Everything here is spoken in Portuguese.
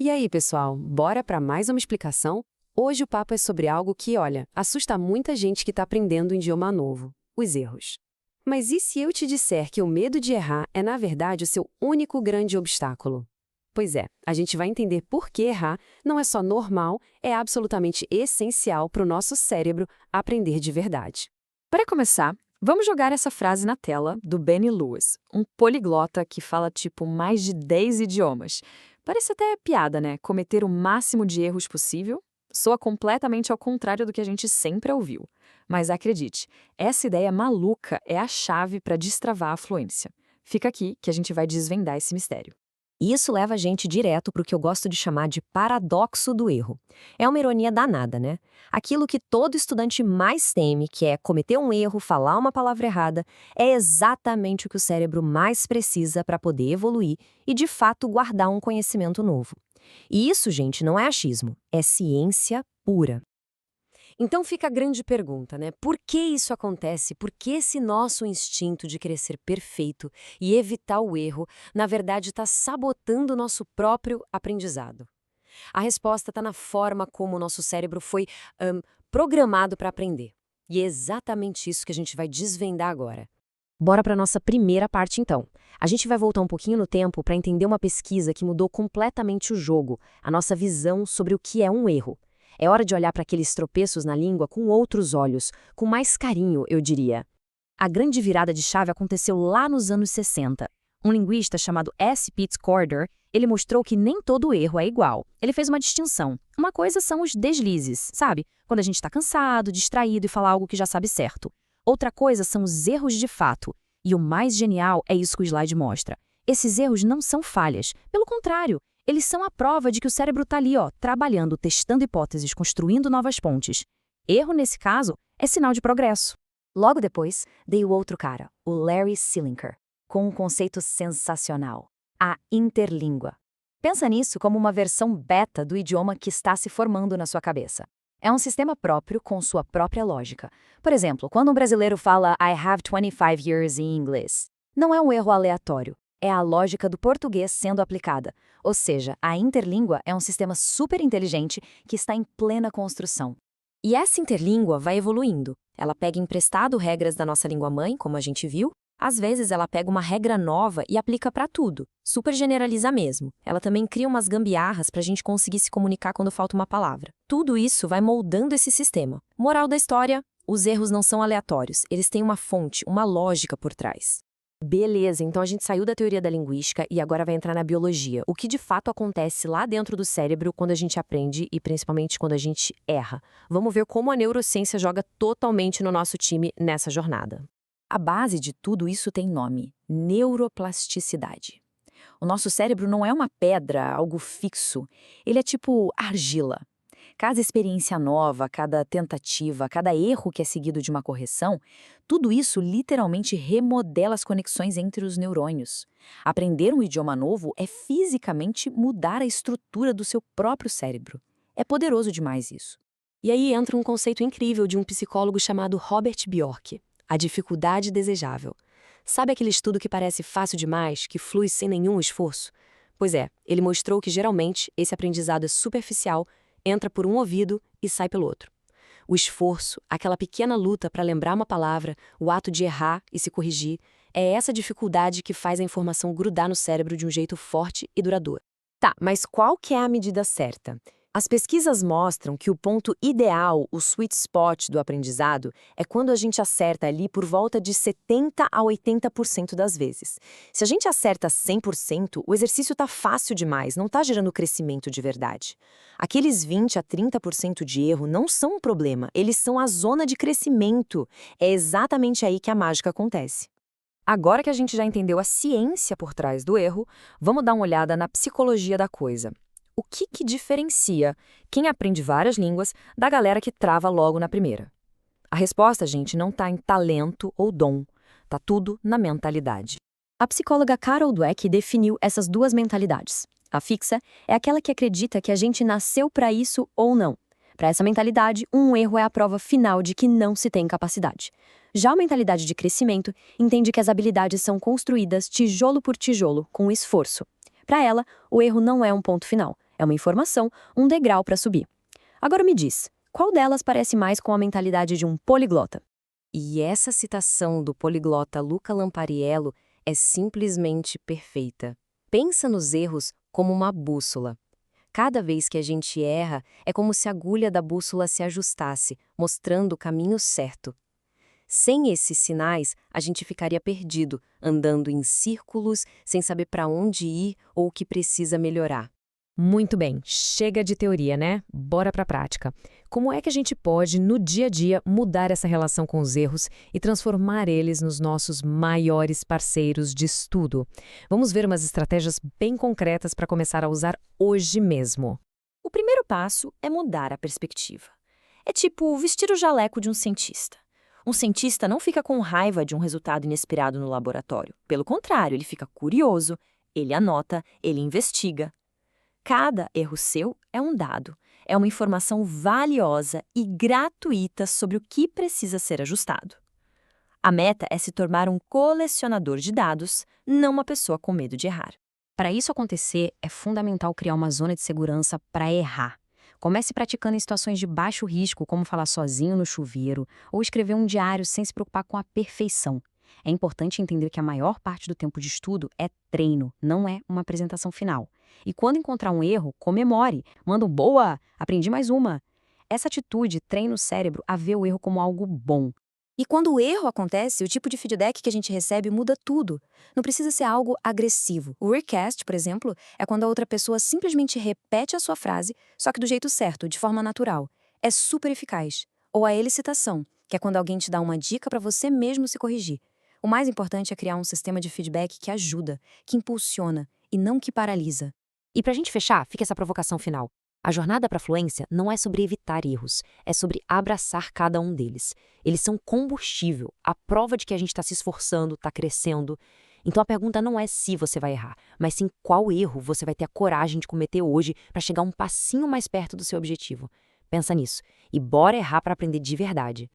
E aí, pessoal, bora para mais uma explicação? Hoje o papo é sobre algo que, olha, assusta muita gente que está aprendendo um idioma novo: os erros. Mas e se eu te disser que o medo de errar é, na verdade, o seu único grande obstáculo? Pois é, a gente vai entender por que errar não é só normal, é absolutamente essencial para o nosso cérebro aprender de verdade. Para começar, vamos jogar essa frase na tela do Benny Lewis, um poliglota que fala tipo mais de 10 idiomas. Parece até piada, né? Cometer o máximo de erros possível soa completamente ao contrário do que a gente sempre ouviu. Mas acredite, essa ideia maluca é a chave para destravar a fluência. Fica aqui que a gente vai desvendar esse mistério. E isso leva a gente direto para o que eu gosto de chamar de paradoxo do erro. É uma ironia danada, né? Aquilo que todo estudante mais teme, que é cometer um erro, falar uma palavra errada, é exatamente o que o cérebro mais precisa para poder evoluir e, de fato, guardar um conhecimento novo. E isso, gente, não é achismo, é ciência pura. Então fica a grande pergunta, né? Por que isso acontece? Por que esse nosso instinto de querer ser perfeito e evitar o erro, na verdade, está sabotando o nosso próprio aprendizado? A resposta está na forma como o nosso cérebro foi programado para aprender. E é exatamente isso que a gente vai desvendar agora. Bora para a nossa primeira parte, então. A gente vai voltar um pouquinho no tempo para entender uma pesquisa que mudou completamente o jogo, a nossa visão sobre o que é um erro. É hora de olhar para aqueles tropeços na língua com outros olhos, com mais carinho, eu diria. A grande virada de chave aconteceu lá nos anos 60. Um linguista chamado S. Pitts Corder, ele mostrou que nem todo erro é igual. Ele fez uma distinção. Uma coisa são os deslizes, sabe? Quando a gente está cansado, distraído e fala algo que já sabe certo. Outra coisa são os erros de fato. E o mais genial é isso que o slide mostra. Esses erros não são falhas. Pelo contrário, eles são a prova de que o cérebro está ali, trabalhando, testando hipóteses, construindo novas pontes. Erro, nesse caso, é sinal de progresso. Logo depois, veio o outro cara, o Larry Sillinger, com um conceito sensacional: a interlíngua. Pensa nisso como uma versão beta do idioma que está se formando na sua cabeça. É um sistema próprio com sua própria lógica. Por exemplo, quando um brasileiro fala I have 25 years in English, não é um erro aleatório. É a lógica do português sendo aplicada. Ou seja, a interlíngua é um sistema super inteligente que está em plena construção. E essa interlíngua vai evoluindo. Ela pega emprestado regras da nossa língua-mãe, como a gente viu. Às vezes ela pega uma regra nova e aplica para tudo. Super generaliza mesmo. Ela também cria umas gambiarras para a gente conseguir se comunicar quando falta uma palavra. Tudo isso vai moldando esse sistema. Moral da história: os erros não são aleatórios. Eles têm uma fonte, uma lógica por trás. Beleza, então a gente saiu da teoria da linguística e agora vai entrar na biologia. O que de fato acontece lá dentro do cérebro quando a gente aprende e principalmente quando a gente erra. Vamos ver como a neurociência joga totalmente no nosso time nessa jornada. A base de tudo isso tem nome: neuroplasticidade. O nosso cérebro não é uma pedra, algo fixo. Ele é tipo argila. Cada experiência nova, cada tentativa, cada erro que é seguido de uma correção, tudo isso literalmente remodela as conexões entre os neurônios. Aprender um idioma novo é fisicamente mudar a estrutura do seu próprio cérebro. É poderoso demais isso. E aí entra um conceito incrível de um psicólogo chamado Robert Bjork: a dificuldade desejável. Sabe aquele estudo que parece fácil demais, que flui sem nenhum esforço? Pois é, ele mostrou que geralmente esse aprendizado é superficial, entra por um ouvido e sai pelo outro. O esforço, aquela pequena luta para lembrar uma palavra, o ato de errar e se corrigir, é essa dificuldade que faz a informação grudar no cérebro de um jeito forte e duradouro. Tá, mas qual que é a medida certa? As pesquisas mostram que o ponto ideal, o sweet spot do aprendizado, é quando a gente acerta ali por volta de 70 a 80% das vezes. Se a gente acerta 100%, o exercício está fácil demais, não está gerando crescimento de verdade. Aqueles 20 a 30% de erro não são um problema, eles são a zona de crescimento. É exatamente aí que a mágica acontece. Agora que a gente já entendeu a ciência por trás do erro, vamos dar uma olhada na psicologia da coisa. O que diferencia quem aprende várias línguas da galera que trava logo na primeira? A resposta, gente, não está em talento ou dom. Está tudo na mentalidade. A psicóloga Carol Dweck definiu essas duas mentalidades. A fixa é aquela que acredita que a gente nasceu para isso ou não. Para essa mentalidade, um erro é a prova final de que não se tem capacidade. Já a mentalidade de crescimento entende que as habilidades são construídas tijolo por tijolo, com esforço. Para ela, o erro não é um ponto final. É uma informação, um degrau para subir. Agora me diz, qual delas parece mais com a mentalidade de um poliglota? E essa citação do poliglota Luca Lampariello é simplesmente perfeita. Pensa nos erros como uma bússola. Cada vez que a gente erra, é como se a agulha da bússola se ajustasse, mostrando o caminho certo. Sem esses sinais, a gente ficaria perdido, andando em círculos, sem saber para onde ir ou o que precisa melhorar. Muito bem, chega de teoria, né? Bora pra prática. Como é que a gente pode, no dia a dia, mudar essa relação com os erros e transformar eles nos nossos maiores parceiros de estudo? Vamos ver umas estratégias bem concretas para começar a usar hoje mesmo. O primeiro passo é mudar a perspectiva. É tipo vestir o jaleco de um cientista. Um cientista não fica com raiva de um resultado inesperado no laboratório. Pelo contrário, ele fica curioso, ele anota, ele investiga. Cada erro seu é um dado, é uma informação valiosa e gratuita sobre o que precisa ser ajustado. A meta é se tornar um colecionador de dados, não uma pessoa com medo de errar. Para isso acontecer, é fundamental criar uma zona de segurança para errar. Comece praticando em situações de baixo risco, como falar sozinho no chuveiro ou escrever um diário sem se preocupar com a perfeição. É importante entender que a maior parte do tempo de estudo é treino, não é uma apresentação final. E quando encontrar um erro, comemore, manda um boa, aprendi mais uma. Essa atitude treina o cérebro a ver o erro como algo bom. E quando o erro acontece, o tipo de feedback que a gente recebe muda tudo. Não precisa ser algo agressivo. O recast, por exemplo, é quando a outra pessoa simplesmente repete a sua frase, só que do jeito certo, de forma natural. É super eficaz. Ou a elicitação, que é quando alguém te dá uma dica para você mesmo se corrigir. O mais importante é criar um sistema de feedback que ajuda, que impulsiona e não que paralisa. E para a gente fechar, fica essa provocação final. A jornada para a fluência não é sobre evitar erros, é sobre abraçar cada um deles. Eles são combustível, a prova de que a gente está se esforçando, está crescendo. Então a pergunta não é se você vai errar, mas sim qual erro você vai ter a coragem de cometer hoje para chegar um passinho mais perto do seu objetivo. Pensa nisso e bora errar para aprender de verdade.